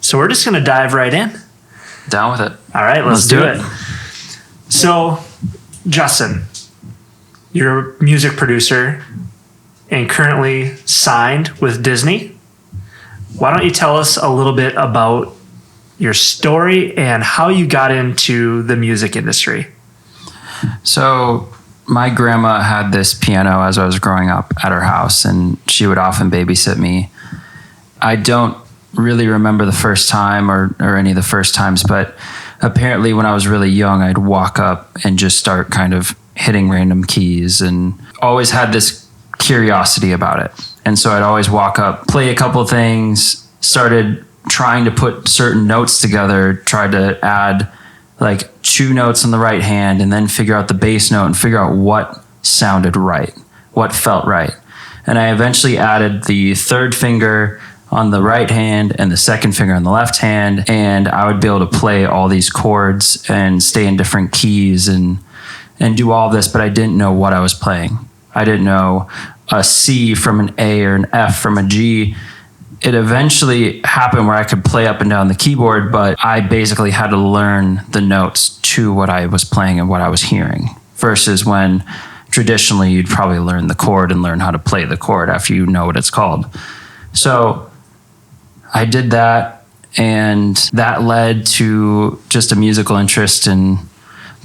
So we're just going to dive right in. Down with it. All right, let's do it. So, Justin, you're a music producer and currently signed with Disney. Why don't you tell us a little bit about your story and how you got into the music industry? So my grandma had this piano as I was growing up at her house, and she would often babysit me. I don't really remember the first time or any of the first times, but apparently when I was really young, I'd walk up and just start kind of hitting random keys, and always had this curiosity about it. And so I'd always walk up, play a couple of things, started trying to put certain notes together, tried to add like 2 notes on the right hand and then figure out the bass note and figure out what sounded right, what felt right. And I eventually added the 3rd finger on the right hand and the 2nd finger on the left hand, and I would be able to play all these chords and stay in different keys and do all this, but I didn't know what I was playing. I didn't know a C from an A or an F from a G. It eventually happened where I could play up and down the keyboard, but I basically had to learn the notes to what I was playing and what I was hearing, versus when traditionally you'd probably learn the chord and learn how to play the chord after you know what it's called. So I did that, and that led to just a musical interest in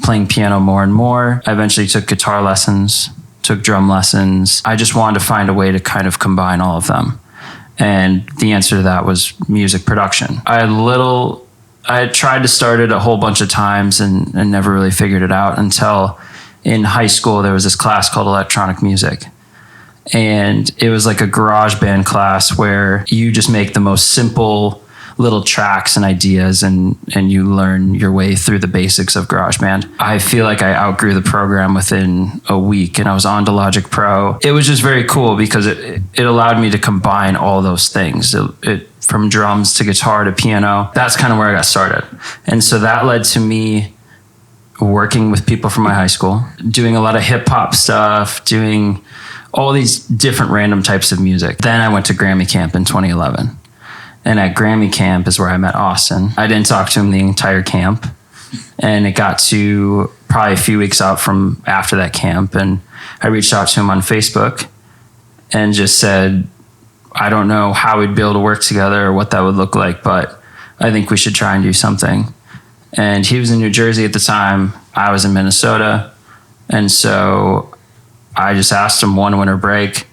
playing piano more and more. I eventually took guitar lessons, took drum lessons. I just wanted to find a way to kind of combine all of them. And the answer to that was music production. I had tried to start it a whole bunch of times and never really figured it out until in high school there was this class called electronic music. And it was like a garage band class where you just make the most simple little tracks and ideas, and you learn your way through the basics of GarageBand. I feel like I outgrew the program within a week, and I was on to Logic Pro. It was just very cool because it allowed me to combine all those things. It from drums to guitar to piano. That's kind of where I got started. And so that led to me working with people from my high school, doing a lot of hip hop stuff, doing all these different random types of music. Then I went to Grammy Camp in 2011. And at Grammy Camp is where I met Austin. I didn't talk to him the entire camp. And it got to probably a few weeks out from after that camp. And I reached out to him on Facebook and just said, I don't know how we'd be able to work together or what that would look like, but I think we should try and do something. And he was in New Jersey at the time. I was in Minnesota. And so I just asked him one winter break,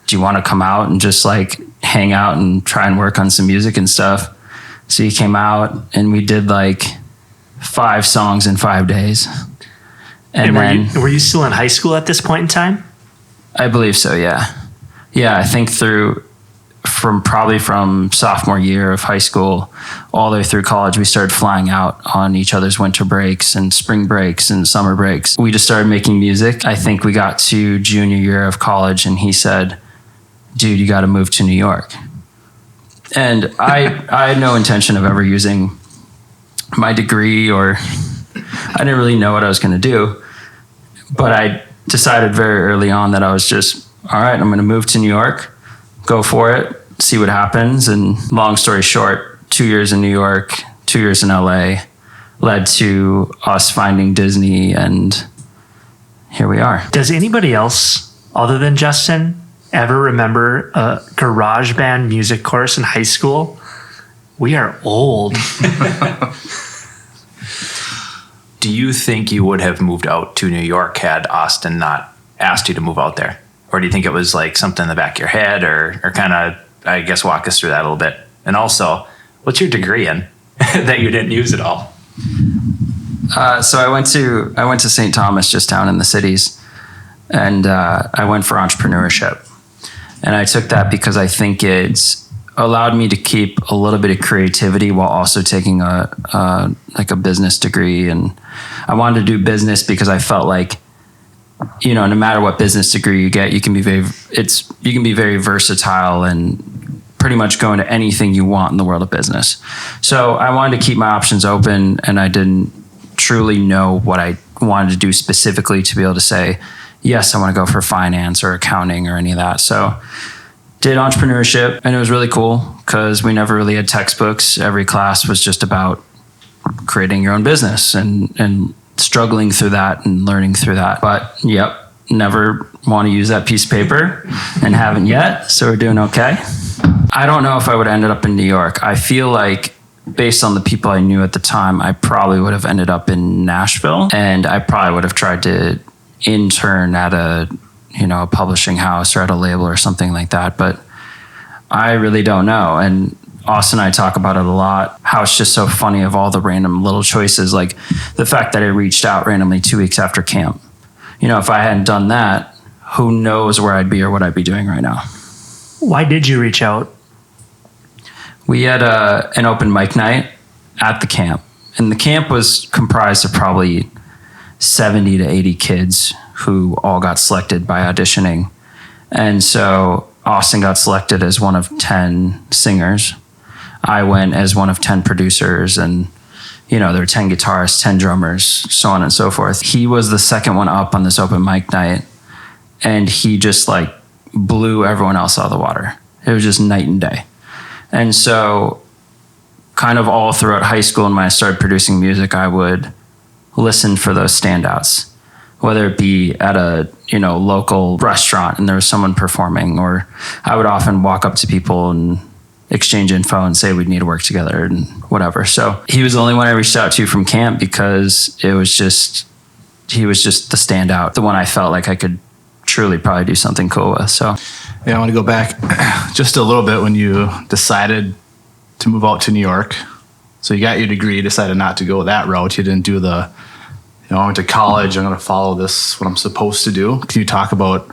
do you want to come out and just like hang out and try and work on some music and stuff? So he came out and we did like 5 songs in 5 days. And then, were you still in high school at this point in time? I believe so, yeah. Yeah, I think from sophomore year of high school all the way through college, we started flying out on each other's winter breaks and spring breaks and summer breaks. We just started making music. I think we got to junior year of college and he said, dude, you got to move to New York. And I had no intention of ever using my degree, or I didn't really know what I was going to do. But I decided very early on that I was just, all right, I'm going to move to New York, go for it, see what happens. And long story short, 2 years in New York, 2 years in LA led to us finding Disney, and here we are. Does anybody else other than Justin ever remember a GarageBand music course in high school? We are old. Do you think you would have moved out to New York had Austin not asked you to move out there? Or do you think it was like something in the back of your head, or kind of, I guess, walk us through that a little bit? And also, what's your degree in that you didn't use at all? So I went to St. Thomas just down in the cities, and I went for entrepreneurship. And I took that because I think it's allowed me to keep a little bit of creativity while also taking a business degree. And I wanted to do business because I felt like, you know, no matter what business degree you get, you can be very versatile and pretty much go into anything you want in the world of business. So I wanted to keep my options open, and I didn't truly know what I wanted to do specifically to be able to say, yes, I want to go for finance or accounting or any of that. So did entrepreneurship, and it was really cool because we never really had textbooks. Every class was just about creating your own business and struggling through that and learning through that. But yep, never want to use that piece of paper and haven't yet. So we're doing okay. I don't know if I would have ended up in New York. I feel like based on the people I knew at the time, I probably would have ended up in Nashville, and I probably would have tried to intern at a publishing house or at a label or something like that. But I really don't know. And Austin and I talk about it a lot, how it's just so funny of all the random little choices, like the fact that I reached out randomly 2 weeks after camp. If I hadn't done that, who knows where I'd be or what I'd be doing right now. Why did you reach out? We had an open mic night at the camp, and the camp was comprised of probably 70 to 80 kids who all got selected by auditioning. And so Austin got selected as one of 10 singers. I went as one of 10 producers, and there were 10 guitarists, 10 drummers, so on and so forth. He was the second one up on this open mic night, and he just like blew everyone else out of the water. It was just night and day. And so kind of all throughout high school and when I started producing music, I would listen for those standouts, whether it be at a local restaurant and there was someone performing, or I would often walk up to people and exchange info and say we'd need to work together and whatever. So he was the only one I reached out to from camp because he was just the standout, the one I felt like I could truly probably do something cool with. So yeah, I want to go back just a little bit when you decided to move out to New York. So you got your degree, decided not to go that route. You didn't do I went to college, I'm going to follow this, what I'm supposed to do. Can you talk about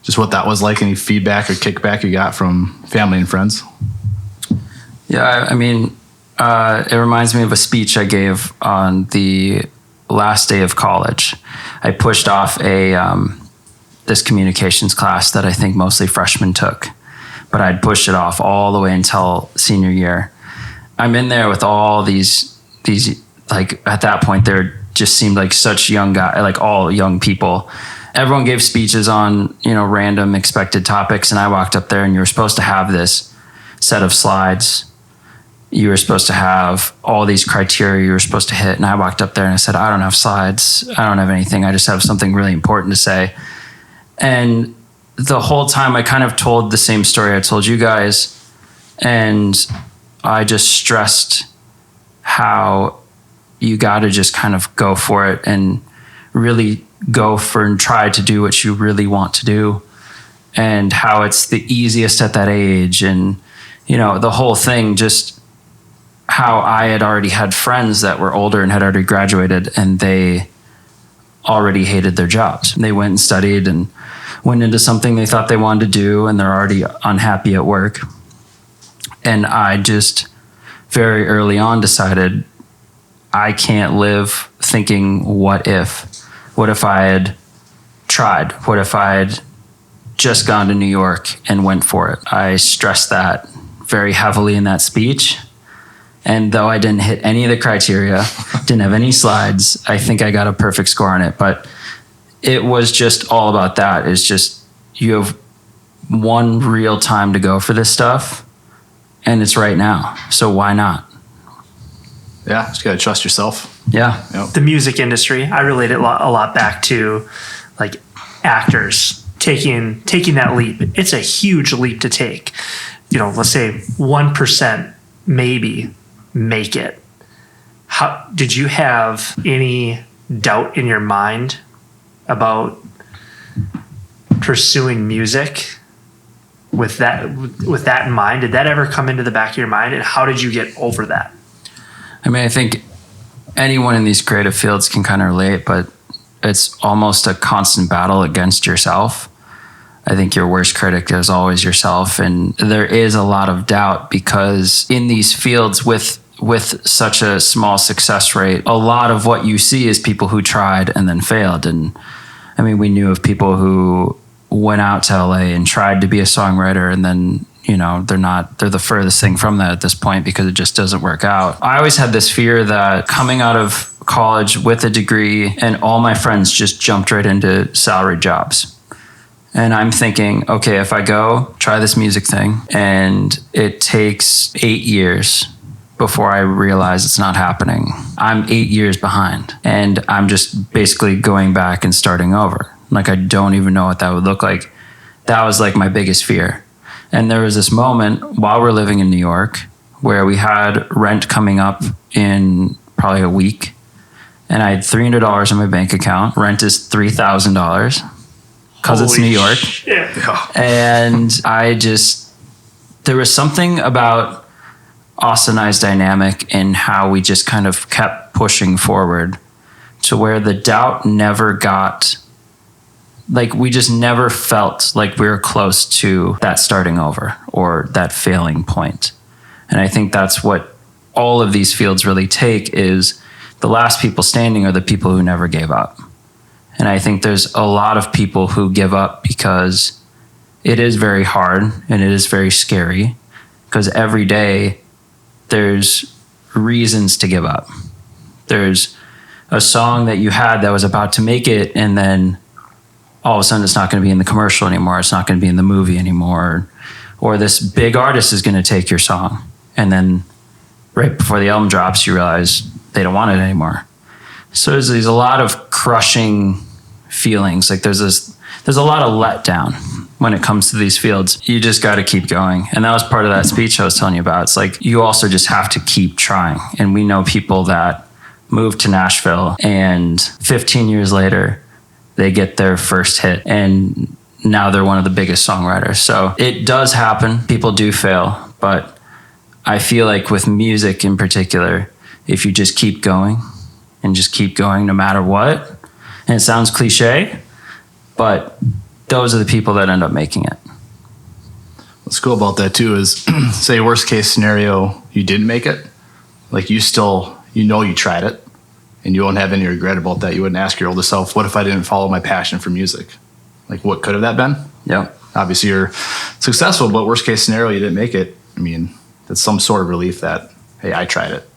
just what that was like? Any feedback or kickback you got from family and friends? Yeah, I mean, it reminds me of a speech I gave on the last day of college. I pushed off this communications class that I think mostly freshmen took, but I'd pushed it off all the way until senior year. I'm in there with all these like at that point there just seemed like such young guys, like all young people. Everyone gave speeches on, random expected topics. And I walked up there and you were supposed to have this set of slides. You were supposed to have all these criteria you were supposed to hit. And I walked up there and I said, I don't have slides. I don't have anything. I just have something really important to say. And the whole time I kind of told the same story I told you guys. And I just stressed how you got to just kind of go for it and really go for and try to do what you really want to do, and how it's the easiest at that age. And, the whole thing, just how I had already had friends that were older and had already graduated and they already hated their jobs. They went and studied and went into something they thought they wanted to do, and they're already unhappy at work. And I just very early on decided I can't live thinking, what if I had tried? What if I had just gone to New York and went for it? I stressed that very heavily in that speech. And though I didn't hit any of the criteria, didn't have any slides, I think I got a perfect score on it. But it was just all about that. It's just, you have one real time to go for this stuff, and it's right now. So why not? Yeah, just gotta trust yourself. Yeah. Yep. The music industry, I relate it a lot back to like actors taking that leap. It's a huge leap to take. Let's say 1% maybe make it. How did you have any doubt in your mind about pursuing music with that in mind? Did that ever come into the back of your mind, and how did you get over that? I mean, I think anyone in these creative fields can kind of relate, but it's almost a constant battle against yourself. I think your worst critic is always yourself. And there is a lot of doubt because in these fields with such a small success rate, a lot of what you see is people who tried and then failed. And I mean, we knew of people who went out to LA and tried to be a songwriter, and then they're the furthest thing from that at this point because it just doesn't work out. I always had this fear that coming out of college with a degree, and all my friends just jumped right into salary jobs. And I'm thinking, okay, if I go try this music thing and it takes 8 years before I realize it's not happening, I'm 8 years behind. And I'm just basically going back and starting over. Like, I don't even know what that would look like. That was like my biggest fear. And there was this moment while we're living in New York where we had rent coming up in probably a week. And I had $300 in my bank account. Rent is $3,000 because it's New York. And there was something about Austin and I's dynamic in how we just kind of kept pushing forward to where the doubt never got, like, we just never felt like we were close to that starting over or that failing point. And I think that's what all of these fields really take, is the last people standing are the people who never gave up. And I think there's a lot of people who give up because it is very hard and it is very scary, because every day there's reasons to give up. There's a song that you had that was about to make it, and then all of a sudden it's not going to be in the commercial anymore. It's not going to be in the movie anymore. Or this big artist is going to take your song. And then right before the album drops, you realize they don't want it anymore. So there's a lot of crushing feelings. Like, there's a lot of letdown when it comes to these fields. You just got to keep going. And that was part of that speech I was telling you about. It's like, you also just have to keep trying. And we know people that moved to Nashville and 15 years later, they get their first hit and now they're one of the biggest songwriters. So it does happen. People do fail. But I feel like with music in particular, if you just keep going and just keep going no matter what, and it sounds cliche, but those are the people that end up making it. What's cool about that too is, say worst case scenario, you didn't make it. Like, you still, you tried it and you won't have any regret about that. You wouldn't ask your older self, what if I didn't follow my passion for music? Like, what could have that been? Yep. Obviously you're successful, but worst case scenario, you didn't make it. I mean, that's some sort of relief that, hey, I tried it.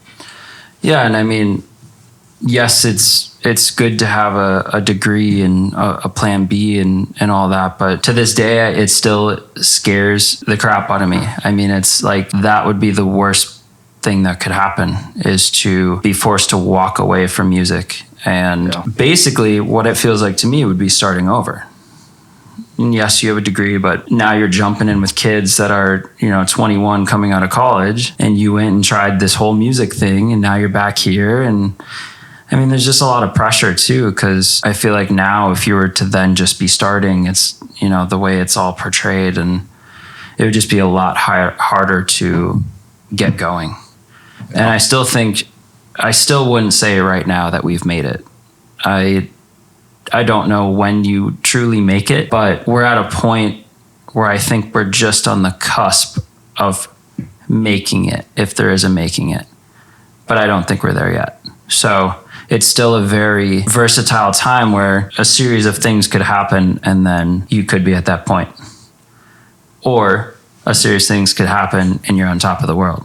Yeah. And I mean, yes, it's good to have a degree and a plan B and all that. But to this day, it still scares the crap out of me. I mean, it's like, that would be the worst thing that could happen, is to be forced to walk away from music. And basically what it feels like to me would be starting over. And yes, you have a degree, but now you're jumping in with kids that are, 21 coming out of college, and you went and tried this whole music thing, and now you're back here. And I mean, there's just a lot of pressure too, because I feel like now if you were to then just be starting, it's, the way it's all portrayed, and it would just be a lot harder to get going. And I still wouldn't say right now that we've made it. I don't know when you truly make it, but we're at a point where I think we're just on the cusp of making it, if there is a making it. But I don't think we're there yet. So it's still a very versatile time where a series of things could happen and then you could be at that point. Or a series of things could happen and you're on top of the world.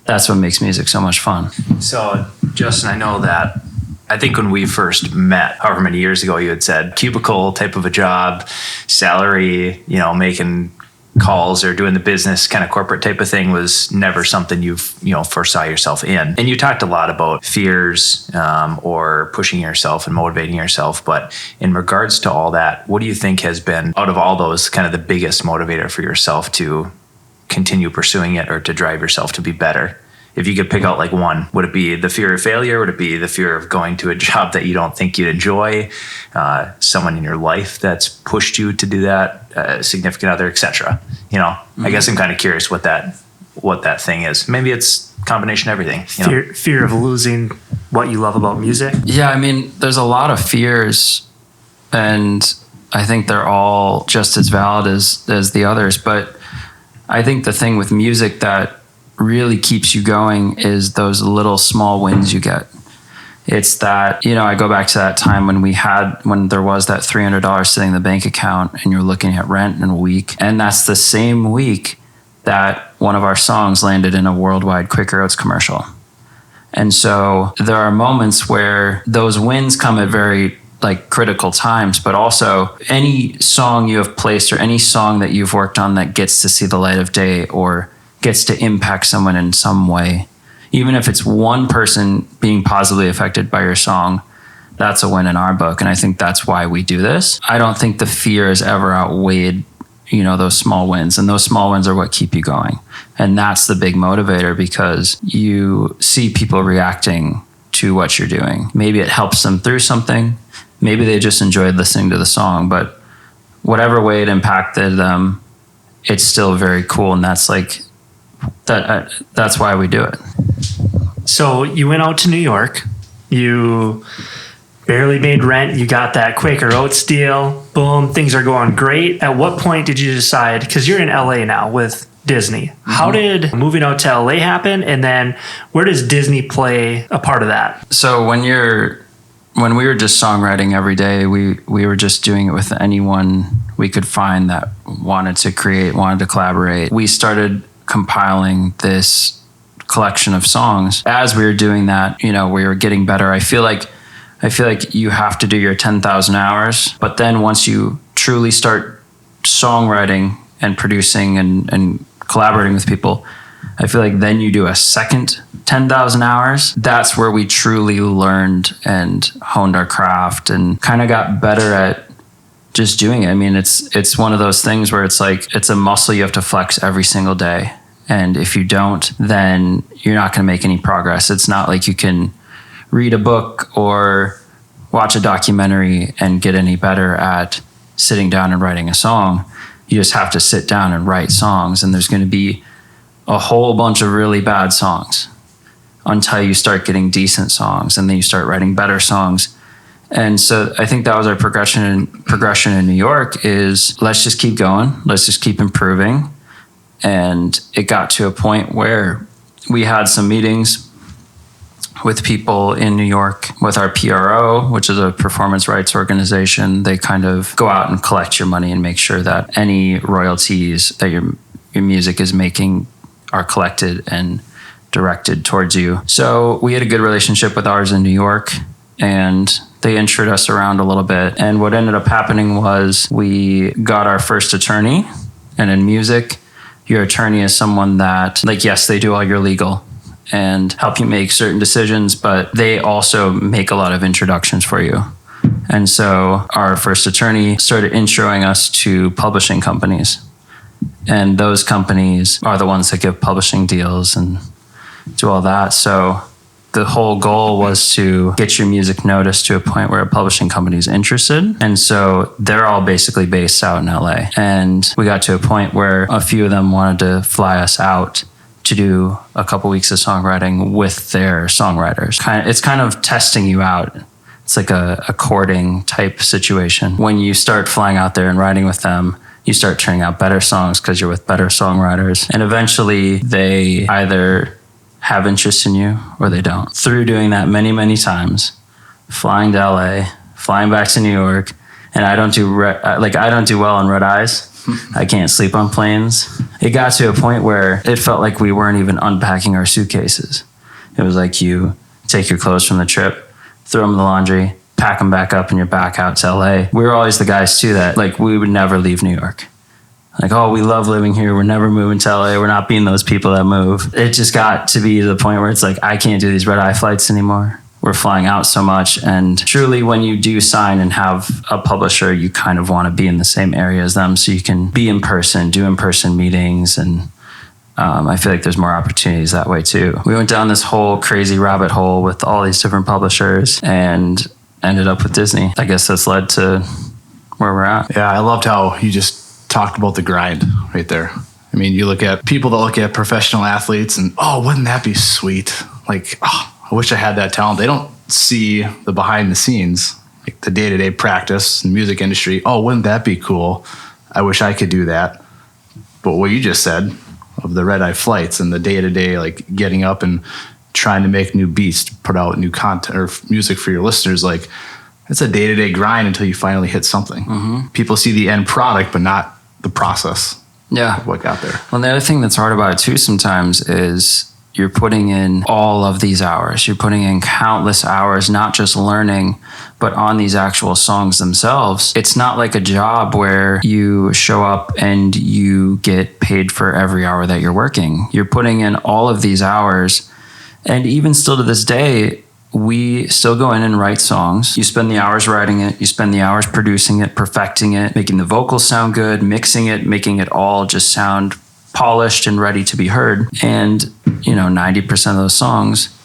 That's what makes music so much fun. So, Justin, I know that, I think when we first met, however many years ago, you had said cubicle type of a job, salary, making calls or doing the business kind of corporate type of thing was never something you've, foresaw yourself in. And you talked a lot about fears or pushing yourself and motivating yourself. But in regards to all that, what do you think has been, out of all those, kind of the biggest motivator for yourself to continue pursuing it or to drive yourself to be better? If you could pick out like one, would it be the fear of failure? Would it be the fear of going to a job that you don't think you'd enjoy? Someone in your life that's pushed you to do that, a significant other, etc. I guess I'm kind of curious what that thing is. Maybe it's a combination of everything. Fear of losing what you love about music. Yeah, I mean, there's a lot of fears, and I think they're all just as valid as the others. But I think the thing with music that really keeps you going is those little small wins you get. It's that, I go back to that time when there was that $300 sitting in the bank account and you're looking at rent in a week. And that's the same week that one of our songs landed in a worldwide Quaker Oats commercial. And so there are moments where those wins come at very like critical times, but also any song you have placed or any song that you've worked on that gets to see the light of day or gets to impact someone in some way, even if it's one person being positively affected by your song, that's a win in our book. And I think that's why we do this. I don't think the fear has ever outweighed, those small wins, and those small wins are what keep you going. And that's the big motivator, because you see people reacting to what you're doing. Maybe it helps them through something. Maybe they just enjoyed listening to the song, but whatever way it impacted them, it's still very cool. And that's like, that's why we do it. So you went out to New York, you barely made rent, you got that Quaker Oats deal, boom, things are going great. At what point did you decide, because you're in LA now with Disney, how did moving out to LA happen? And then where does Disney play a part of that? So when we were just songwriting every day, we were just doing it with anyone we could find that wanted to create, wanted to collaborate. We started compiling this collection of songs. As we were doing that, we were getting better. I feel like you have to do your 10,000 hours, but then once you truly start songwriting and producing and collaborating with people, I feel like then you do a second 10,000 hours. That's where we truly learned and honed our craft and kind of got better at just doing it. I mean, it's one of those things where it's like, it's a muscle you have to flex every single day. And if you don't, then you're not going to make any progress. It's not like you can read a book or watch a documentary and get any better at sitting down and writing a song. You just have to sit down and write songs, and there's going to be a whole bunch of really bad songs until you start getting decent songs, and then you start writing better songs. And so I think that was our progression in New York is let's just keep going. Let's just keep improving. And it got to a point where we had some meetings with people in New York with our PRO, which is a performance rights organization. They kind of go out and collect your money and make sure that any royalties that your music is making are collected and directed towards you. So we had a good relationship with ours in New York, and they insured us around a little bit. And what ended up happening was we got our first attorney. And in music, your attorney is someone that, yes, they do all your legal and help you make certain decisions, but they also make a lot of introductions for you. And so our first attorney started introing us to publishing companies. And those companies are the ones that give publishing deals and do all that. So the whole goal was to get your music noticed to a point where a publishing company is interested. And so they're all basically based out in LA. And we got to a point where a few of them wanted to fly us out to do a couple weeks of songwriting with their songwriters. It's kind of testing you out. It's like a courting type situation. When you start flying out there and writing with them, you start turning out better songs because you're with better songwriters. And eventually they either have interest in you or they don't. Through doing that many, many times, flying to LA, flying back to New York, and I don't do well on red eyes. I can't sleep on planes. It got to a point where it felt like we weren't even unpacking our suitcases. It was like you take your clothes from the trip, throw them in the laundry, pack them back up, and you're back out to LA. We were always the guys too that we would never leave New York. We love living here. We're never moving to LA. We're not being those people that move. It just got to be the point where it's like, I can't do these red eye flights anymore. We're flying out so much. And truly, when you do sign and have a publisher, you kind of want to be in the same area as them so you can be in person, do in-person meetings. And I feel like there's more opportunities that way too. We went down this whole crazy rabbit hole with all these different publishers and ended up with Disney. I guess that's led to where we're at. Yeah, I loved how you just talked about the grind right there. I mean, you look at people that look at professional athletes and, wouldn't that be sweet? I wish I had that talent. They don't see the behind the scenes, like the day-to-day practice in the music industry. Wouldn't that be cool? I wish I could do that. But what you just said of the red-eye flights and the day-to-day, getting up and trying to make new beats, to put out new content or music for your listeners, it's a day-to-day grind until you finally hit something. Mm-hmm. People see the end product, but not the process. Yeah. Of what got there. Well, the other thing that's hard about it too sometimes is, you're putting in all of these hours. You're putting in countless hours, not just learning, but on these actual songs themselves. It's not like a job where you show up and you get paid for every hour that you're working. You're putting in all of these hours. And even still to this day, we still go in and write songs. You spend the hours writing it. You spend the hours producing it, perfecting it, making the vocals sound good, mixing it, making it all just sound polished and ready to be heard. And, 90% of those songs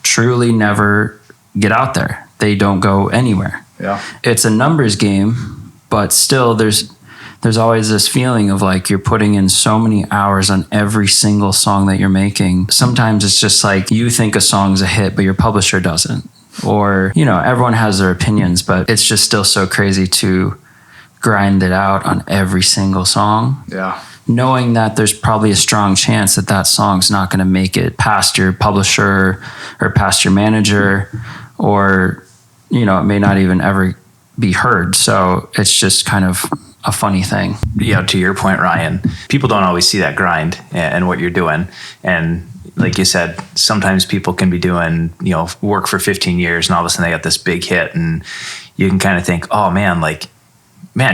truly never get out there. They don't go anywhere. Yeah. It's a numbers game, but still there's always this feeling of like you're putting in so many hours on every single song that you're making. Sometimes it's just like you think a song's a hit, but your publisher doesn't. Or, everyone has their opinions, but it's just still so crazy to grind it out on every single song. Yeah. Knowing that there's probably a strong chance that that song's not going to make it past your publisher or past your manager, or, it may not even ever be heard. So it's just kind of a funny thing. Yeah, to your point, Ryan, people don't always see that grind and what you're doing. And like you said, sometimes people can be doing, work for 15 years and all of a sudden they got this big hit, and you can kind of think, oh man,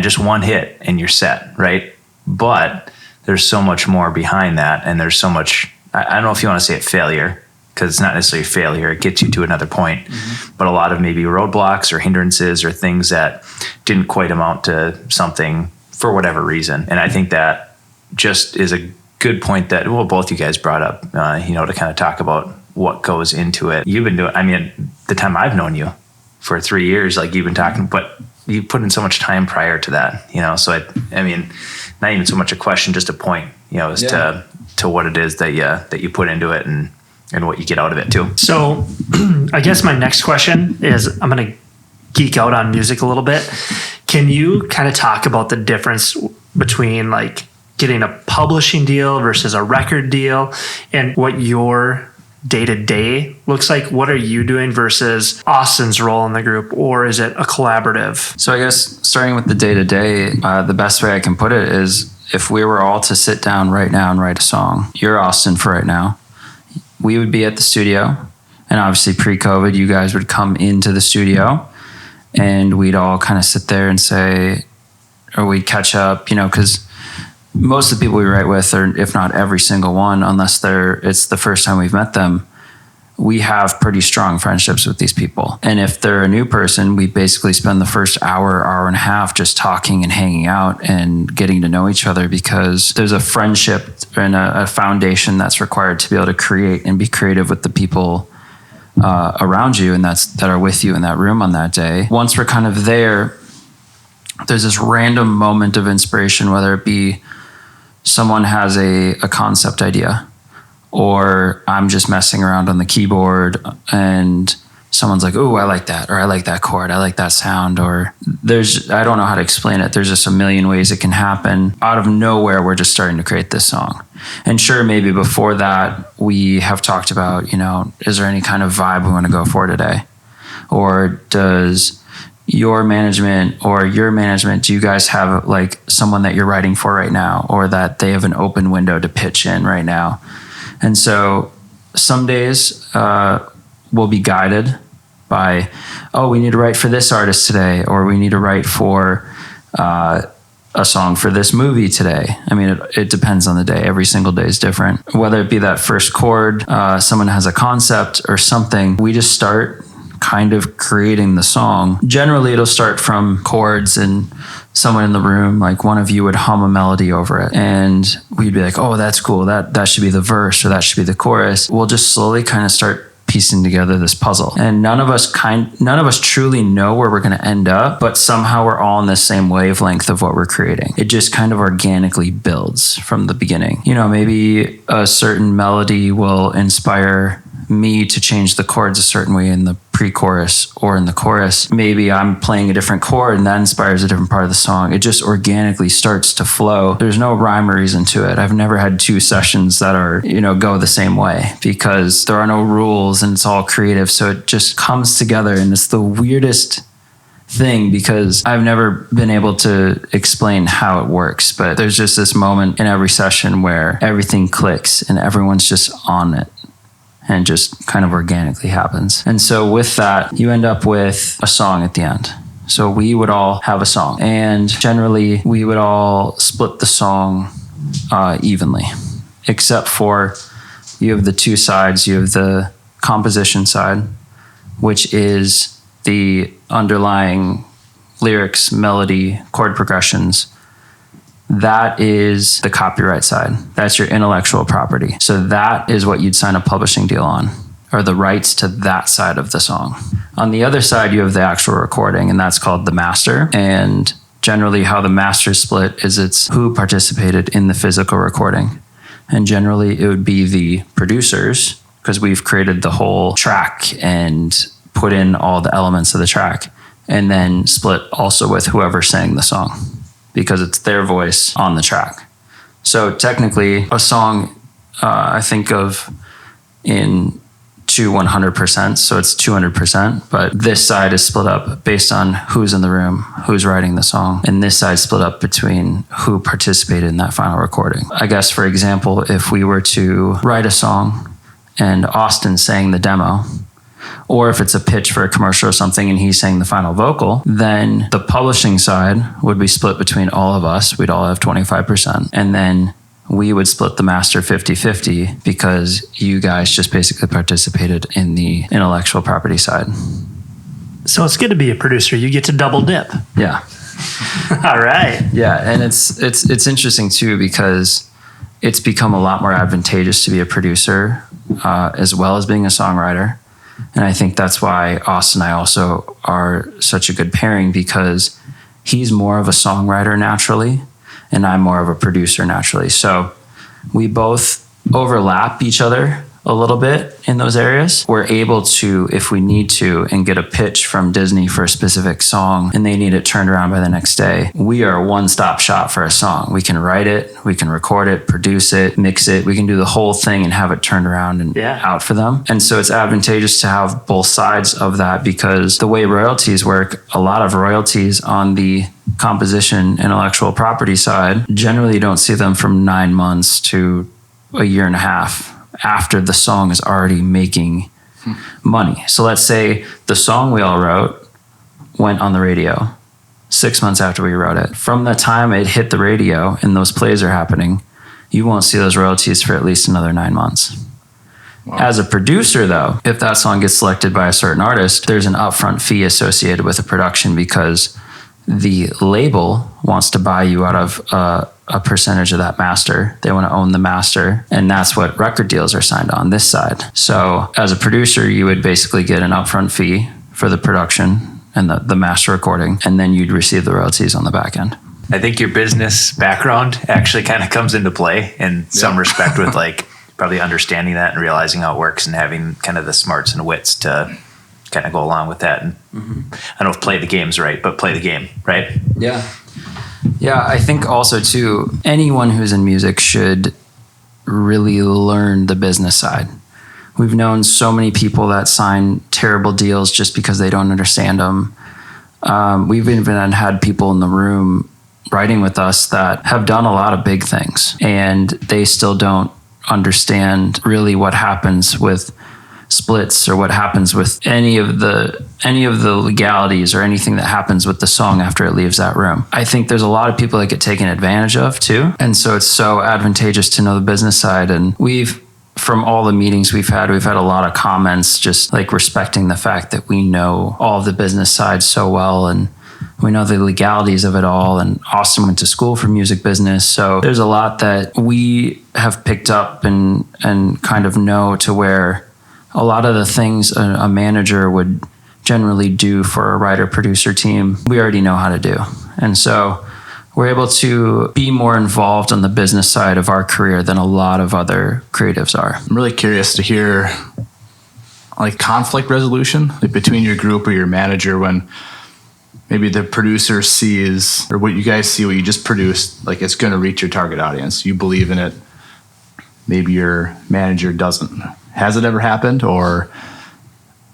just one hit and you're set, right? But there's so much more behind that. And there's so much, I don't know if you want to say it failure, because it's not necessarily failure. It gets you to another point, but a lot of maybe roadblocks or hindrances or things that didn't quite amount to something for whatever reason. And I think that just is a good point that, both you guys brought up, to kind of talk about what goes into it. You've been doing, the time I've known you for 3 years, like you've been talking, but you put in so much time prior to that, so not even so much a question, just a point, as to what it is that you put into it and what you get out of it too. So I guess my next question is, I'm going to geek out on music a little bit. Can you kind of talk about the difference between like getting a publishing deal versus a record deal, and what your day-to-day looks like? What are you doing versus Austin's role in the group, or is it a collaborative? So I guess starting with the day-to-day, the best way I can put it is if we were all to sit down right now and write a song, you're Austin for right now, we would be at the studio, and obviously pre-COVID, you guys would come into the studio and we'd all kind of sit there and say, or we'd catch up, because most of the people we write with, or if not every single one, unless it's the first time we've met them, we have pretty strong friendships with these people. And if they're a new person, we basically spend the first hour and a half just talking and hanging out and getting to know each other, because there's a friendship and a foundation that's required to be able to create and be creative with the people around you and that are with you in that room on that day. Once we're kind of there's this random moment of inspiration, whether it be someone has a concept idea, or I'm just messing around on the keyboard and someone's like, oh, I like that, or I like that chord, I like that sound, or I don't know how to explain it. There's just a million ways it can happen. Out of nowhere, we're just starting to create this song. And sure, maybe before that, we have talked about, is there any kind of vibe we want to go for today? Or does your management, do you guys have like someone that you're writing for right now, or that they have an open window to pitch in right now? And so some days we'll be guided by, we need to write for this artist today, or we need to write for a song for this movie today. It depends on the day. Every single day is different. Whether it be that first chord, someone has a concept or something, we just start kind of creating the song. Generally, it'll start from chords and someone in the room, like one of you would hum a melody over it. And we'd be like, oh, that's cool. That should be the verse, or that should be the chorus. We'll just slowly kind of start piecing together this puzzle. And none of us truly know where we're going to end up, but somehow we're all on the same wavelength of what we're creating. It just kind of organically builds from the beginning. Maybe a certain melody will inspire me to change the chords a certain way in the pre-chorus or in the chorus. Maybe I'm playing a different chord and that inspires a different part of the song. It just organically starts to flow. There's no rhyme or reason to it. I've never had two sessions that are, go the same way, because there are no rules and it's all creative. So it just comes together, and it's the weirdest thing, because I've never been able to explain how it works, but there's just this moment in every session where everything clicks and everyone's just on it. and just kind of organically happens. And so with that, you end up with a song at the end. So we would all have a song, and generally we would all split the song evenly, except for you have the two sides. You have the composition side, which is the underlying lyrics, melody, chord progressions. That is the copyright side. That's your intellectual property. So that is what you'd sign a publishing deal on, or the rights to that side of the song. On the other side, you have the actual recording, and that's called the master. And generally how the master is split is it's who participated in the physical recording. And generally it would be the producers, because we've created the whole track and put in all the elements of the track, and then split also with whoever sang the song, because it's their voice on the track. So technically a song, I think of in to 100%. So it's 200%, but this side is split up based on who's in the room, who's writing the song. And this side split up between who participated in that final recording. I guess, for example, if we were to write a song and Austin sang the demo, or if it's a pitch for a commercial or something and he sang the final vocal, then the publishing side would be split between all of us. We'd all have 25%. And then we would split the master 50-50 because you guys just basically participated in the intellectual property side. So it's good to be a producer. You get to double dip. Yeah. All right. Yeah. And it's interesting too, because it's become a lot more advantageous to be a producer as well as being a songwriter. And I think that's why Austin and I also are such a good pairing, because he's more of a songwriter naturally, and I'm more of a producer naturally. So we both overlap each other a little bit in those areas. We're able to, if we need to, and get a pitch from Disney for a specific song and they need it turned around by the next day, we are a one-stop shop for a song. We can write it, we can record it, produce it, mix it. We can do the whole thing and have it turned around and out for them. And so it's advantageous to have both sides of that, because the way royalties work, a lot of royalties on the composition intellectual property side, generally you don't see them from 9 months to a year and a half after the song is already making money. So let's say the song we all wrote went on the radio 6 months after we wrote it. From the time it hit the radio and those plays are happening, you won't see those royalties for at least another 9 months. Wow. As a producer, though, if that song gets selected by a certain artist, there's an upfront fee associated with the production, because the label wants to buy you out of a percentage of that master. They want to own the master, and that's what record deals are signed on this side. So as a producer, you would basically get an upfront fee for the production and the master recording, and then you'd receive the royalties on the back end. I think your business background actually kind of comes into play in some respect, with like probably understanding that and realizing how it works and having kind of the smarts and wits to kind of go along with that. And I don't know if play the game's right, but play the game, right? Yeah. Yeah, I think also too, anyone who's in music should really learn the business side. We've known so many people that sign terrible deals just because they don't understand them. We've even had people in the room writing with us that have done a lot of big things, and they still don't understand really what happens with splits or what happens with any of the legalities or anything that happens with the song after it leaves that room. I think there's a lot of people that get taken advantage of too. And so it's so advantageous to know the business side. And from all the meetings we've had a lot of comments just like respecting the fact that we know all of the business side so well, and we know the legalities of it all. And Austin went to school for music business. So there's a lot that we have picked up and kind of know, to where a lot of the things a manager would generally do for a writer-producer team, we already know how to do. And so we're able to be more involved on the business side of our career than a lot of other creatives are. I'm really curious to hear like conflict resolution, like between your group or your manager, when maybe the producer sees, or what you guys see, what you just produced, like it's going to reach your target audience. You believe in it. Maybe your manager doesn't. Has it ever happened, or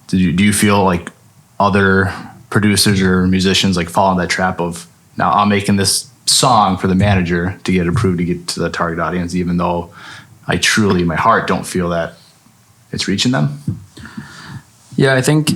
do you feel like other producers or musicians like fall in that trap of, now I'm making this song for the manager to get approved to get to the target audience, even though I truly in my heart don't feel that it's reaching them? Yeah, I think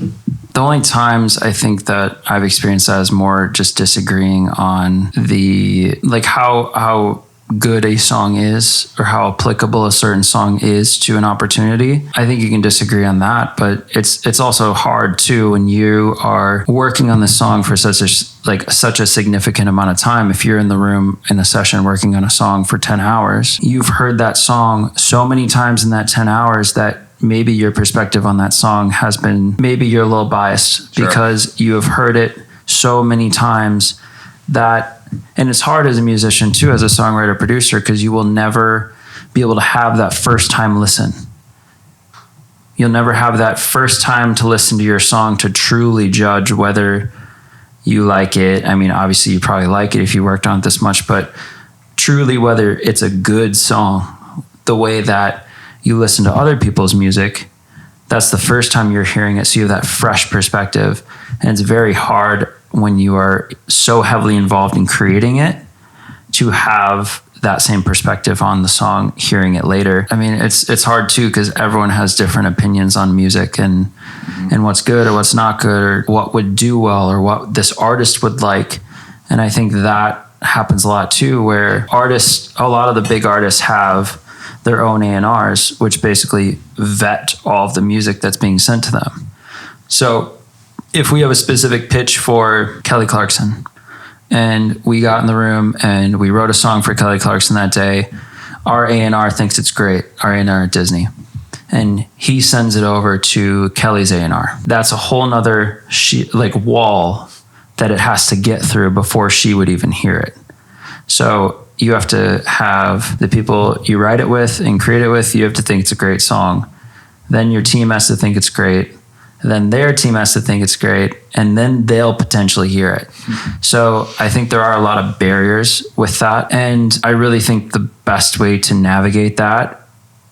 the only times I think that I've experienced that is more just disagreeing on the, like, how good a song is or how applicable a certain song is to an opportunity. I think you can disagree on that, but it's also hard too when you are working on the song for such a significant amount of time. If you're in the room in a session working on a song for 10 hours, you've heard that song so many times in that 10 hours that maybe your perspective on that song has been, maybe you're a little biased. Sure. Because you have heard it so many times that, and it's hard as a musician too, as a songwriter producer, because you will never be able to have that first time listen. You'll never have that first time to listen to your song to truly judge whether you like it. I mean, obviously you probably like it if you worked on it this much, but truly whether it's a good song, the way that you listen to other people's music, that's the first time you're hearing it. So you have that fresh perspective, and it's very hard when you are so heavily involved in creating it to have that same perspective on the song, hearing it later. I mean, it's hard too, because everyone has different opinions on music and what's good or what's not good, or what would do well, or what this artist would like. And I think that happens a lot too, where a lot of the big artists have their own A&Rs, which basically vet all of the music that's being sent to them. So if we have a specific pitch for Kelly Clarkson and we got in the room and we wrote a song for Kelly Clarkson that day, our A&R thinks it's great, our A&R at Disney, and he sends it over to Kelly's A&R. That's a whole nother wall that it has to get through before she would even hear it. So you have to have the people you write it with and create it with, you have to think it's a great song. Then your team has to think it's great. Then their team has to think it's great, and then they'll potentially hear it. So I think there are a lot of barriers with that. And I really think the best way to navigate that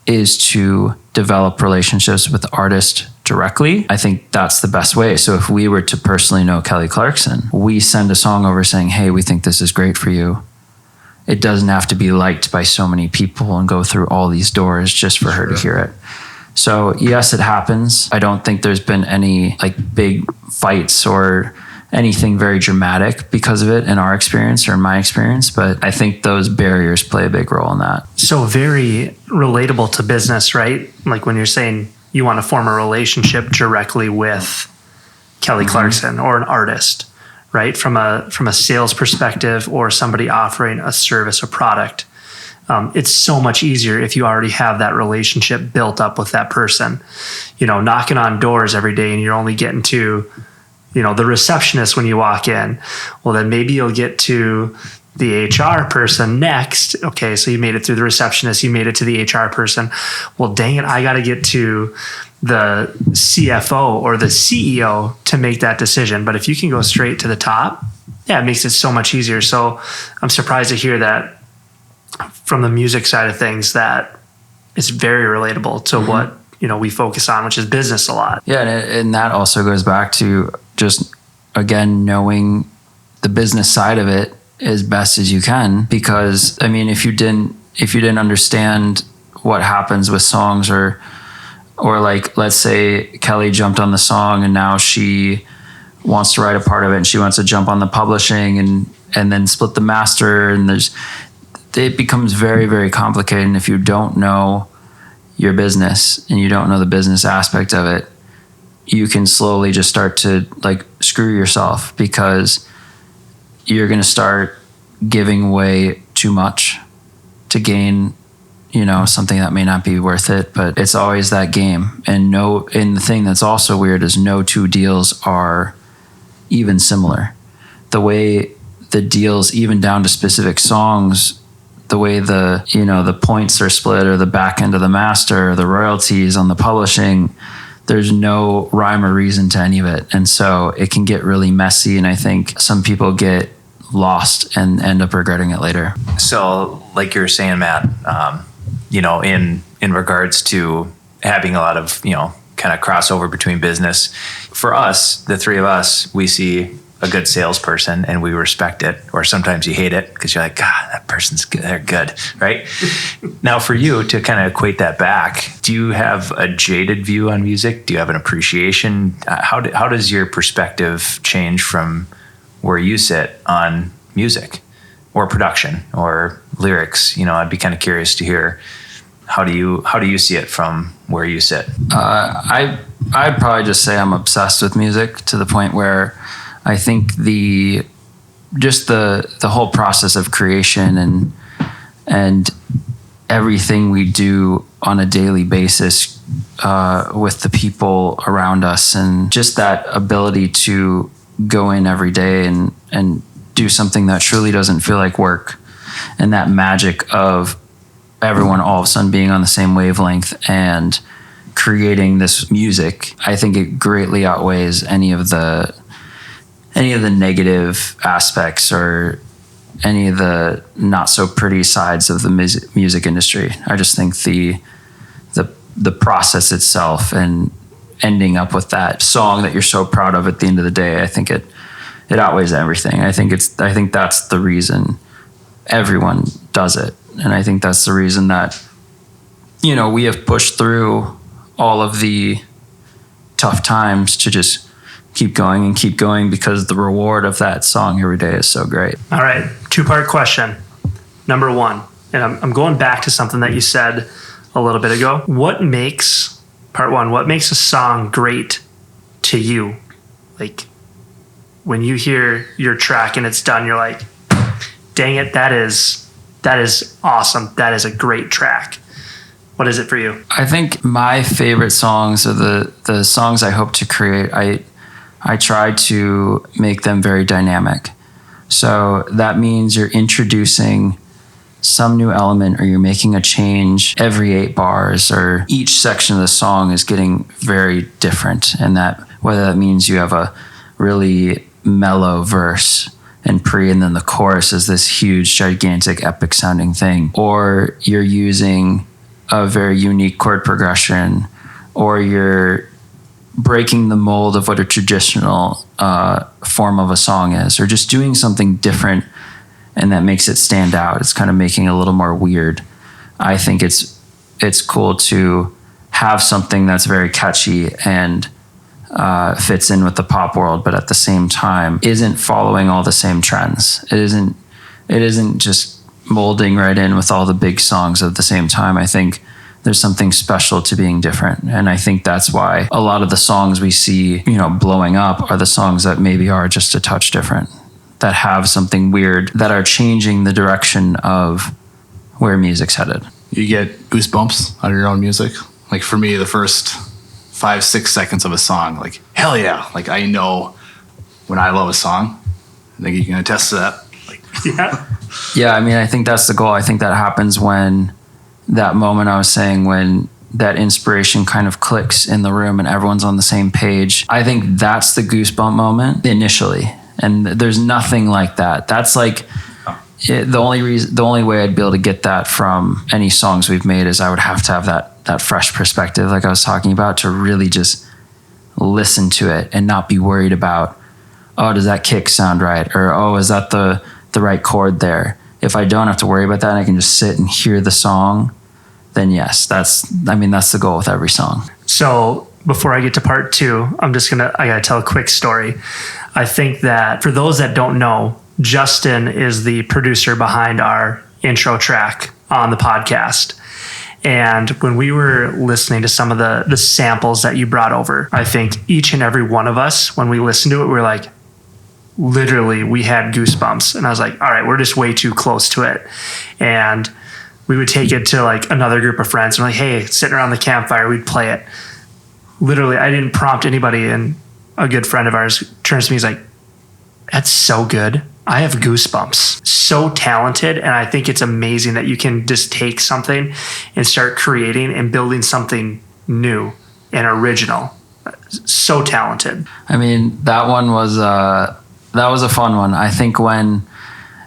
is to develop relationships with the artist directly. I think that's the best way. So if we were to personally know Kelly Clarkson, we send a song over saying, hey, we think this is great for you. It doesn't have to be liked by so many people and go through all these doors just for her to hear it. So yes, it happens. I don't think there's been any big fights or anything very dramatic because of it in our experience or in my experience, but I think those barriers play a big role in that. So very relatable to business, right? Like when you're saying you want to form a relationship directly with Kelly Clarkson or an artist, right? From a sales perspective or somebody offering a service or product. It's so much easier if you already have that relationship built up with that person, knocking on doors every day and you're only getting to, the receptionist when you walk in. Well, then maybe you'll get to the HR person next. Okay, so you made it through the receptionist, you made it to the HR person. Well, dang it, I got to get to the CFO or the CEO to make that decision. But if you can go straight to the top, it makes it so much easier. So I'm surprised to hear that from the music side of things, that it's very relatable to what we focus on, which is business a lot. Yeah, and that also goes back to just, again, knowing the business side of it as best as you can. Because I mean, if you didn't understand what happens with songs, or let's say Kelly jumped on the song and now she wants to write a part of it and she wants to jump on the publishing and then split the master, and it becomes very, very complicated. And if you don't know your business and you don't know the business aspect of it, you can slowly just start to screw yourself, because you're going to start giving away too much to gain, something that may not be worth it. But it's always that game. And the thing that's also weird is no two deals are even similar. The way the deals, even down to specific songs, the way the points are split, or the back end of the master, or the royalties on the publishing, there's no rhyme or reason to any of it. And so it can get really messy. And I think some people get lost and end up regretting it later. So like you were saying, Matt, in regards to having a lot of, kind of crossover between business, for us, the three of us, we see a good salesperson and we respect it, or sometimes you hate it because you're like, God, that person's good. They're good, right? Now for you to kind of equate that back, do you have a jaded view on music? Do you have an appreciation? How does your perspective change from where you sit on music or production or lyrics? You know, I'd be kind of curious to hear, how do you see it from where you sit? I'd probably just say I'm obsessed with music to the point where I think the whole process of creation and everything we do on a daily basis with the people around us, and just that ability to go in every day and do something that truly doesn't feel like work, and that magic of everyone all of a sudden being on the same wavelength and creating this music, I think it greatly outweighs any of the negative aspects or any of the not so pretty sides of the music industry. I just think the process itself and ending up with that song that you're so proud of at the end of the day, I think it outweighs everything. I think that's the reason everyone does it. And I think that's the reason that, you know, we have pushed through all of the tough times to just keep going because the reward of that song every day is so great. All right. 2-part question. Number one, and I'm going back to something that you said a little bit ago. What makes a song great to you? Like, when you hear your track and it's done, you're like, dang it, that is awesome. That is a great track. What is it for you? I think my favorite songs are the songs I hope to create. I try to make them very dynamic. So that means you're introducing some new element, or you're making a change every 8 bars, or each section of the song is getting very different. And that, whether that means you have a really mellow verse and pre, and then the chorus is this huge, gigantic, epic sounding thing, or you're using a very unique chord progression, or you're breaking the mold of what a traditional form of a song is, or just doing something different and that makes it stand out. It's kind of making it a little more weird. I think it's cool to have something that's very catchy and fits in with the pop world, but at the same time isn't following all the same trends. It isn't just molding right in with all the big songs at the same time. I think there's something special to being different. And I think that's why a lot of the songs we see, you know, blowing up are the songs that maybe are just a touch different, that have something weird, that are changing the direction of where music's headed. You get goosebumps out of your own music. Like for me, the first 5-6 seconds of a song, like, hell yeah. Like I know when I love a song. I think you can attest to that. Like, Yeah, I mean, I think that's the goal. I think that happens when that moment I was saying, when that inspiration kind of clicks in the room and everyone's on the same page. I think that's the goosebump moment initially. And there's nothing like that. That's like the only way I'd be able to get that from any songs we've made is I would have to have that fresh perspective, like I was talking about, to really just listen to it and not be worried about, oh, does that kick sound right? Or, oh, is that the right chord there? If I don't have to worry about that and I can just sit and hear the song, then yes, that's the goal with every song. So before I get to part 2, I gotta tell a quick story. I think that for those that don't know, Justin is the producer behind our intro track on the podcast. And when we were listening to some of the samples that you brought over, I think each and every one of us, when we listened to it, we were like, literally, we had goosebumps. And I was like, all right, we're just way too close to it. And we would take it to like another group of friends and we're like, hey, sitting around the campfire, we'd play it. Literally, I didn't prompt anybody, and a good friend of ours turns to me, he's like, that's so good. I have goosebumps. So talented. And I think it's amazing that you can just take something and start creating and building something new and original. So talented. I mean, that was a fun one. I think when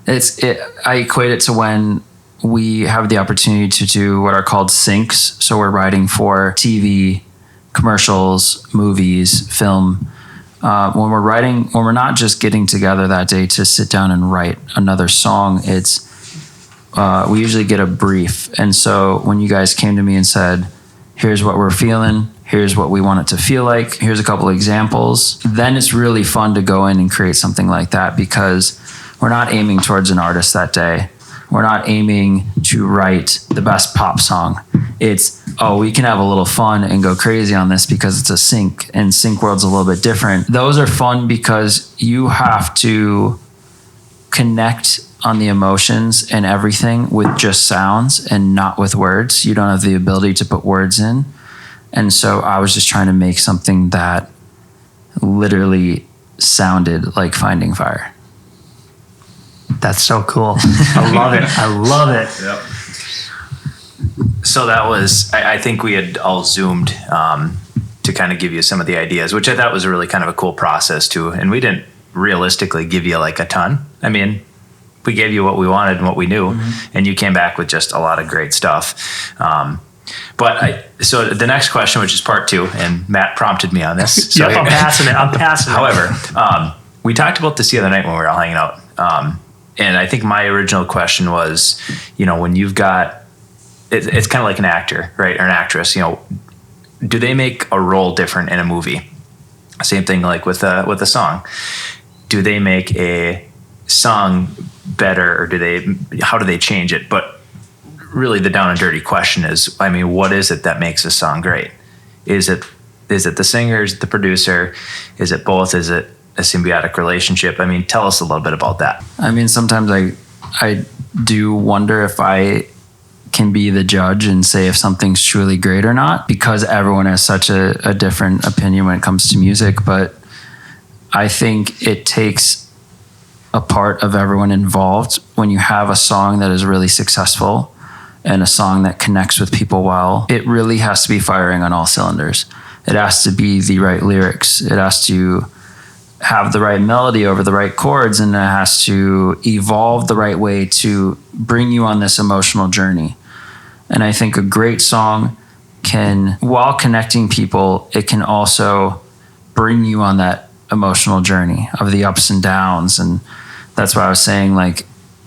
I equate it to when we have the opportunity to do what are called syncs. So we're writing for TV, commercials, movies, film, when we're not just getting together that day to sit down and write another song, we usually get a brief. And so when you guys came to me and said, here's what we're feeling, here's what we want it to feel like, here's a couple of examples, then it's really fun to go in and create something like that, because we're not aiming towards an artist that day. We're not aiming to write the best pop song. It's, we can have a little fun and go crazy on this because it's a sync, and sync world's a little bit different. Those are fun because you have to connect on the emotions and everything with just sounds and not with words. You don't have the ability to put words in. And so I was just trying to make something that literally sounded like Finding Fire. That's so cool. I love it. I love it. Yep. So that was, I think we had all Zoomed to kind of give you some of the ideas, which I thought was really kind of a cool process too. And we didn't realistically give you like a ton. I mean, we gave you what we wanted and what we knew, and you came back with just a lot of great stuff. So the next question, which is part 2, and Matt prompted me on this. So yep, I'm passing it. However, we talked about this the other night when we were all hanging out. And I think my original question was, when you've got, it's kind of like an actor, right? Or an actress, do they make a role different in a movie? Same thing like with a song. Do they make a song better, or how do they change it? But really the down and dirty question is, what is it that makes a song great? Is it the singer? Is it the producer? Is it both? Is it a symbiotic relationship? Tell us a little bit about that. Sometimes I do wonder if I can be the judge and say if something's truly great or not, because everyone has such a different opinion when it comes to music. But I think it takes a part of everyone involved when you have a song that is really successful and a song that connects with people well. It really has to be firing on all cylinders. It has to be the right lyrics. It has to have the right melody over the right chords, and it has to evolve the right way to bring you on this emotional journey. And I think a great song can, while connecting people, it can also bring you on that emotional journey of the ups and downs. And that's why I was saying,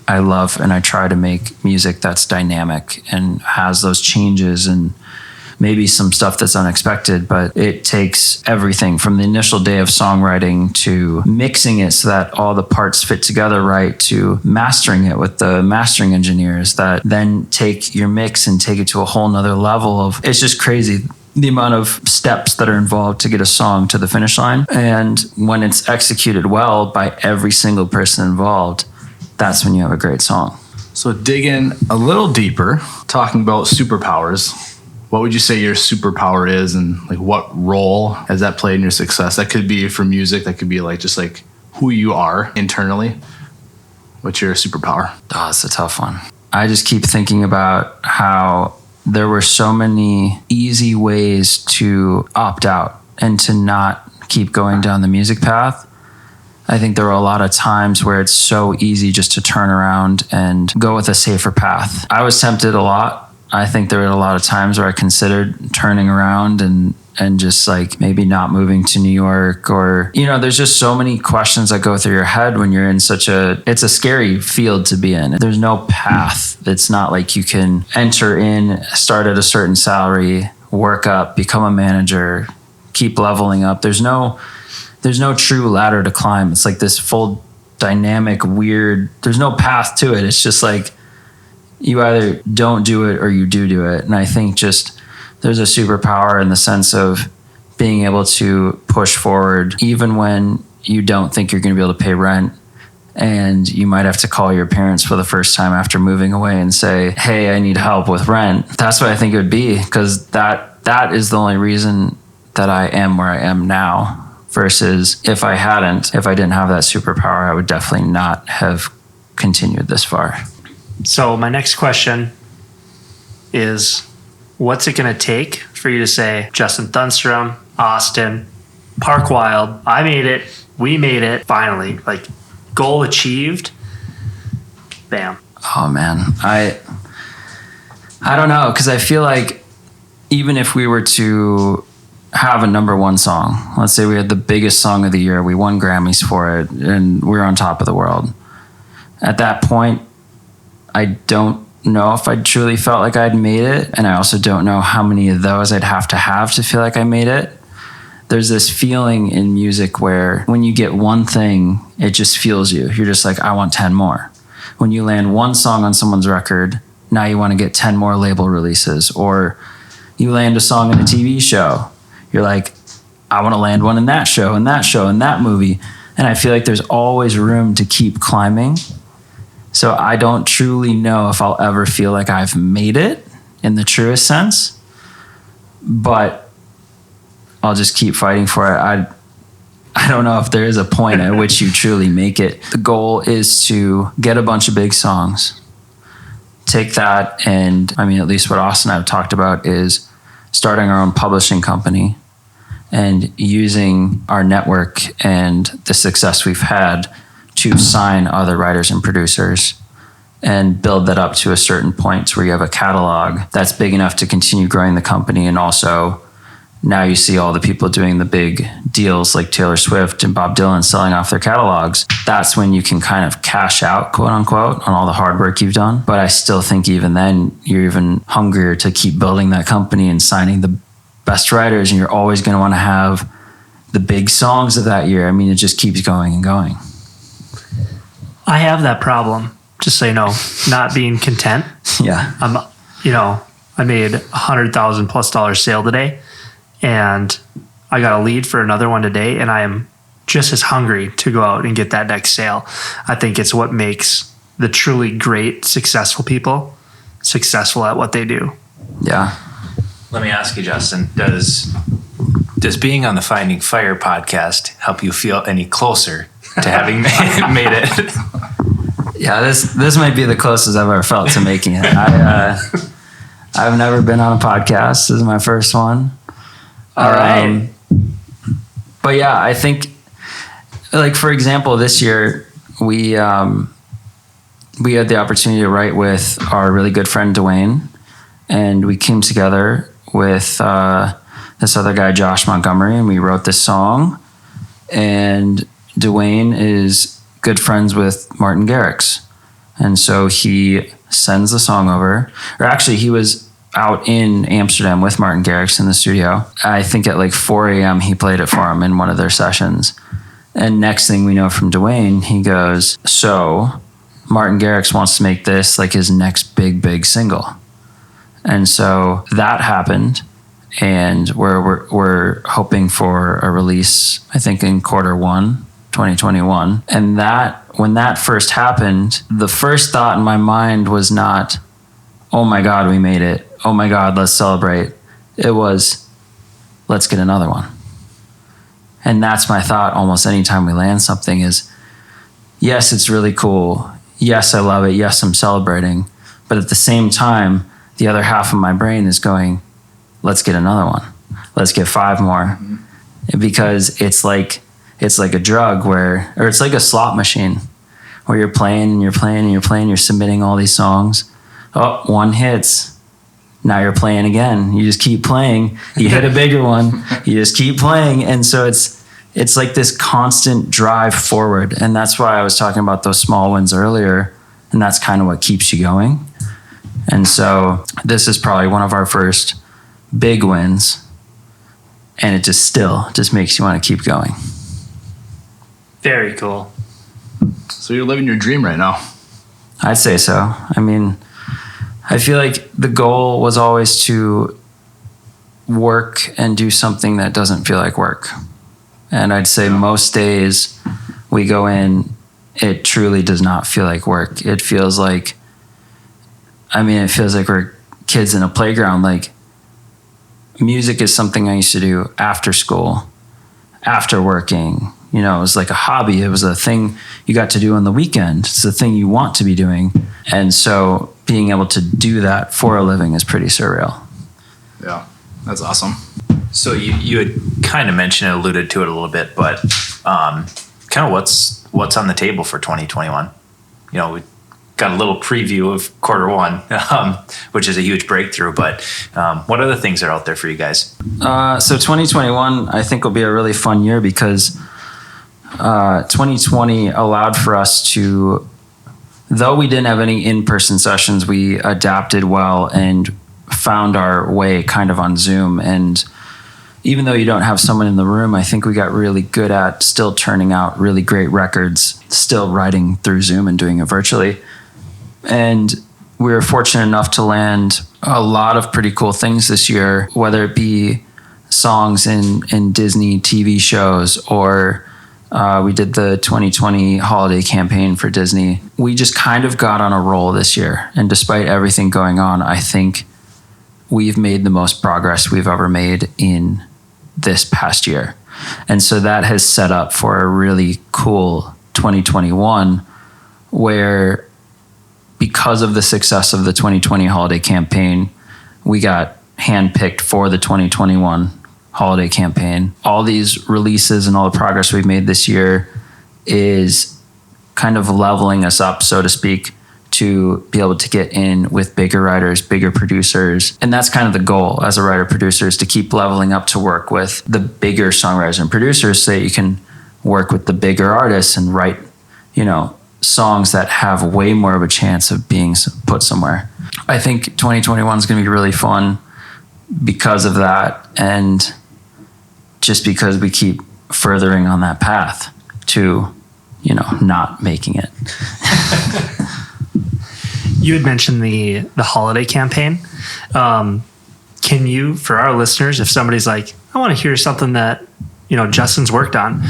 I love and I try to make music that's dynamic and has those changes and maybe some stuff that's unexpected, but it takes everything from the initial day of songwriting to mixing it so that all the parts fit together right, to mastering it with the mastering engineers that then take your mix and take it to a whole nother level of, it's just crazy the amount of steps that are involved to get a song to the finish line. And when it's executed well by every single person involved, that's when you have a great song. So digging a little deeper, talking about superpowers, what would you say your superpower is, and what role has that played in your success? That could be for music, that could be just who you are internally. What's your superpower? Oh, that's a tough one. I just keep thinking about how there were so many easy ways to opt out and to not keep going down the music path. I think there were a lot of times where it's so easy just to turn around and go with a safer path. I was tempted a lot. I think there were a lot of times where I considered turning around and just maybe not moving to New York, or, there's just so many questions that go through your head when you're in it's a scary field to be in. There's no path. It's not like you can enter in, start at a certain salary, work up, become a manager, keep leveling up. There's no true ladder to climb. It's this full dynamic, weird, there's no path to it. It's just you either don't do it or you do it. And I think just there's a superpower in the sense of being able to push forward even when you don't think you're going to be able to pay rent, and you might have to call your parents for the first time after moving away and say, hey, I need help with rent. That's what I think it would be, because that is the only reason that I am where I am now, versus if I didn't have that superpower, I would definitely not have continued this far. So my next question is, what's it going to take for you to say, Justin Thunstrom, Austin, Park Wild, I made it, we made it, finally, goal achieved, bam. Oh man, I don't know, because I feel like even if we were to have a number one song. Let's say we had the biggest song of the year. We won Grammys for it, and we were on top of the world. At that point, I don't know if I truly felt like I'd made it, and I also don't know how many of those I'd have to feel like I made it. There's this feeling in music where when you get one thing, it just fuels you. You're just like, I want 10 more. When you land one song on someone's record, now you want to get 10 more label releases. Or you land a song in a TV show. You're like, I want to land one in that show, and that show, and that movie. And I feel like there's always room to keep climbing. So I don't truly know if I'll ever feel like I've made it in the truest sense. But I'll just keep fighting for it. I don't know if there is a point at which you truly make it. The goal is to get a bunch of big songs. Take that, and I mean, at least what Austin and I have talked about is starting our own publishing company and using our network and the success we've had to sign other writers and producers and build that up to a certain point where you have a catalog that's big enough to continue growing the company. And also now you see all the people doing the big deals like Taylor Swift and Bob Dylan selling off their catalogs. That's when you can kind of cash out, quote unquote, on all the hard work you've done. But I still think even then you're even hungrier to keep building that company and signing the best writers. And you're always going to want to have the big songs of that year. I mean, it just keeps going and going. I have that problem, just so you know, not being content. Yeah. I made $100,000+ sale today, and I got a lead for another one today, and I am just as hungry to go out and get that next sale. I think it's what makes the truly great, successful people successful at what they do. Yeah. Let me ask you, Justin, does being on the Finding Fire podcast help you feel any closer to having made it? Yeah, this might be the closest I've ever felt to making it. I've never been on a podcast. This is my first one. All right. But yeah, I think, like, for example, this year we had the opportunity to write with our really good friend Dwayne, and we came together with this other guy, Josh Montgomery, and we wrote this song. And Dwayne is good friends with Martin Garrix. And so he sends the song over. Or actually, he was out in Amsterdam with Martin Garrix in the studio. I think at like 4 a.m. he played it for him in one of their sessions. And next thing we know from Dwayne, he goes, so Martin Garrix wants to make this like his next big single. And so that happened. And we're hoping for a release, I think, in Q1 2021. And when that first happened, the first thought in my mind was not, oh my God, we made it. Oh my God, let's celebrate. It was, let's get another one. And that's my thought almost anytime we land something is, yes, it's really cool. Yes, I love it. Yes, I'm celebrating. But at the same time, the other half of my brain is going, let's get another one. Let's get 5 more. Mm-hmm. Because it's like a drug or it's like a slot machine where you're playing and you're playing and you're playing, you're submitting all these songs. Oh, one hits. Now you're playing again. You just keep playing. You hit a bigger one. You just keep playing. And so it's like this constant drive forward. And that's why I was talking about those small wins earlier. And that's kind of what keeps you going. And so this is probably one of our first big wins. And it just makes you want to keep going. Very cool. So you're living your dream right now. I'd say so. I mean, I feel like the goal was always to work and do something that doesn't feel like work. And I'd say most days we go in, it truly does not feel like work. It feels like we're kids in a playground. Like, music is something I used to do after school, after working. You know, it was like a hobby. It was a thing you got to do on the weekend. It's the thing you want to be doing. And so being able to do that for a living is pretty surreal. Yeah, that's awesome. So you had kind of mentioned it, alluded to it a little bit, but kind of what's on the table for 2021? You know, got a little preview of quarter one, which is a huge breakthrough. But what other things are out there for you guys? So 2021, I think, will be a really fun year because 2020 allowed for us to, though we didn't have any in-person sessions, we adapted well and found our way kind of on Zoom. And even though you don't have someone in the room, I think we got really good at still turning out really great records, still writing through Zoom and doing it virtually. And we were fortunate enough to land a lot of pretty cool things this year, whether it be songs in Disney TV shows or we did the 2020 holiday campaign for Disney. We just kind of got on a roll this year. And despite everything going on, I think we've made the most progress we've ever made in this past year. And so that has set up for a really cool 2021 where, because of the success of the 2020 holiday campaign, we got handpicked for the 2021 holiday campaign. All these releases and all the progress we've made this year is kind of leveling us up, so to speak, to be able to get in with bigger writers, bigger producers. And that's kind of the goal as a writer producer, is to keep leveling up to work with the bigger songwriters and producers so that you can work with the bigger artists and write, songs that have way more of a chance of being put somewhere. I think 2021 is going to be really fun because of that, and just because we keep furthering on that path to, not making it. You had mentioned the holiday campaign. Can you, for our listeners, if somebody's like, I want to hear something that, Justin's worked on,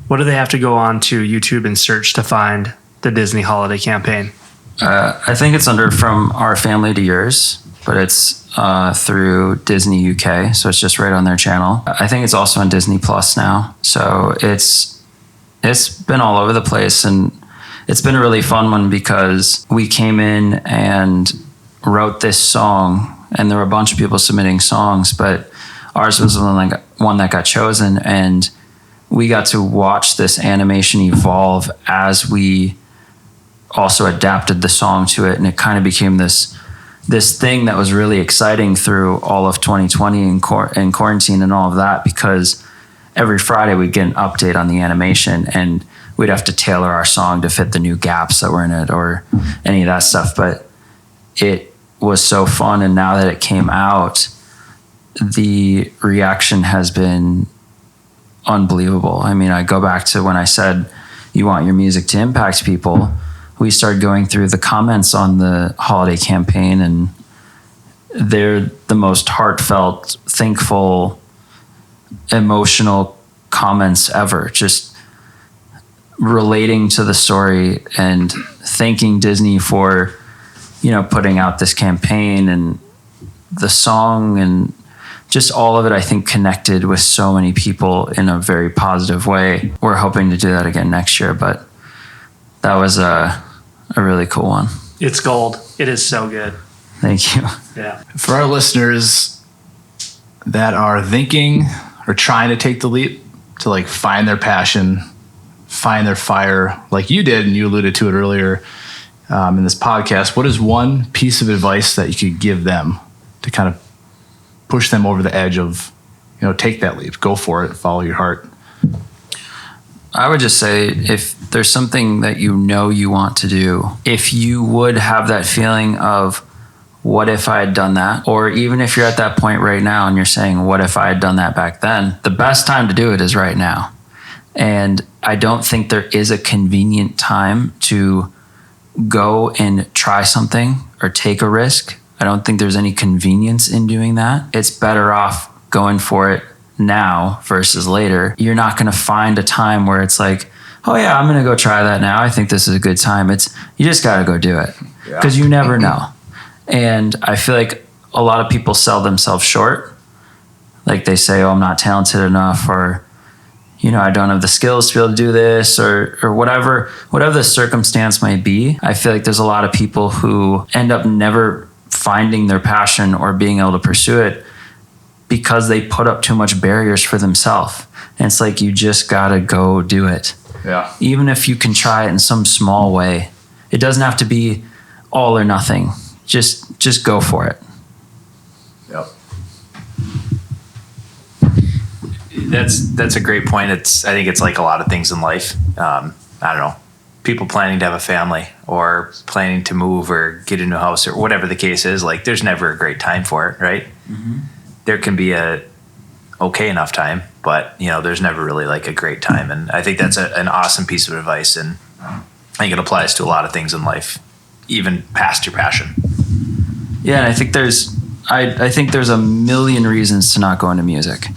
what do they have to go on to YouTube and search to find the Disney holiday campaign? I think it's under From Our Family to Yours, but it's through Disney UK, so it's just right on their channel. I think it's also on Disney Plus now, so it's been all over the place, and it's been a really fun one because we came in and wrote this song, and there were a bunch of people submitting songs, but ours was the one that got chosen, and we got to watch this animation evolve as we also adapted the song to it, and it kind of became this thing that was really exciting through all of 2020 and quarantine and all of that, because every Friday we'd get an update on the animation, and we'd have to tailor our song to fit the new gaps that were in it or any of that stuff. But it was so fun, and now that it came out, the reaction has been unbelievable. I mean, I go back to when I said you want your music to impact people. We started going through the comments on the holiday campaign, and they're the most heartfelt, thankful, emotional comments ever. Just relating to the story and thanking Disney for, putting out this campaign and the song, and just all of it, I think, connected with so many people in a very positive way. We're hoping to do that again next year, but that was a really cool one. It's gold. It is so good. Thank you. Yeah. For our listeners that are thinking or trying to take the leap to find their passion, find their fire, like you did, and you alluded to it earlier in this podcast, what is one piece of advice that you could give them to kind of push them over the edge of, take that leap, go for it, follow your heart? I would just say, if there's something that you want to do, if you would have that feeling of, what if I had done that? Or even if you're at that point right now and you're saying, what if I had done that back then? The best time to do it is right now. And I don't think there is a convenient time to go and try something or take a risk. I don't think there's any convenience in doing that. It's better off going for it now versus later. You're not going to find a time where it's like, oh yeah, I'm going to go try that now. I think this is a good time. You just got to go do it, because you never know. And I feel like a lot of people sell themselves short. Like they say, oh, I'm not talented enough, or, I don't have the skills to be able to do this, or whatever the circumstance might be. I feel like there's a lot of people who end up never finding their passion or being able to pursue it because they put up too much barriers for themselves. And it's like, you just got to go do it. Yeah. Even if you can try it in some small way. It doesn't have to be all or nothing. Just go for it. Yep. That's a great point. I think it's like a lot of things in life. I don't know, people planning to have a family or planning to move or get a new house or whatever the case is. Like, there's never a great time for it, right? Mm-hmm. There can be a okay enough time, but there's never really like a great time. And I think that's an awesome piece of advice, and I think it applies to a lot of things in life, even past your passion. Yeah, and I think there's a million reasons to not go into music.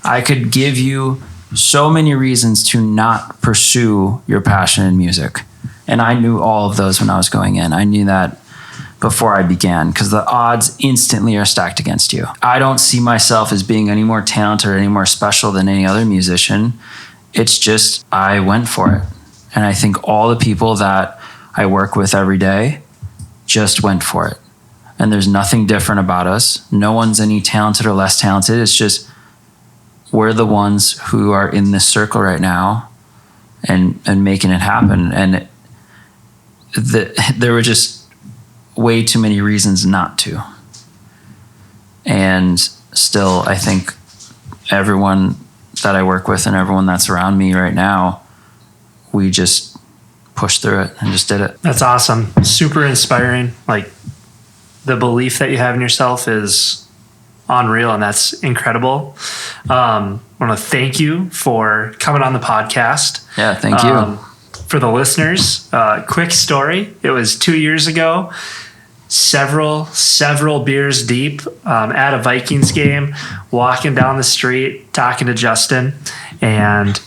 I could give you so many reasons to not pursue your passion in music. And I knew all of those when I was going in. I knew that before I began, because the odds instantly are stacked against you. I don't see myself as being any more talented or any more special than any other musician. It's just I went for it. And I think all the people that I work with every day just went for it. And there's nothing different about us. No one's any talented or less talented. It's just we're the ones who are in this circle right now and making it happen. And there were just way too many reasons not to. And still, I think everyone that I work with and everyone that's around me right now, we just pushed through it and just did it. That's awesome. Super inspiring. Like, the belief that you have in yourself is unreal, and that's incredible. I want to thank you for coming on the podcast. Yeah, thank you. For the listeners, quick story. It was 2 years ago, several beers deep, at a Vikings game, walking down the street, talking to Justin, and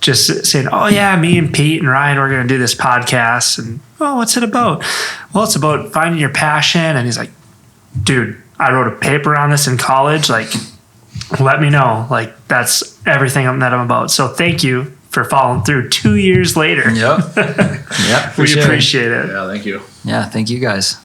just saying, oh yeah, me and Pete and Ryan, we're going to do this podcast. And, oh, what's it about? Well, it's about finding your passion. And he's like, dude, I wrote a paper on this in college. Like, let me know. Like, that's everything that I'm about. So thank you for following through 2 years later. Yep. We appreciate it. Yeah, thank you. Yeah, thank you guys.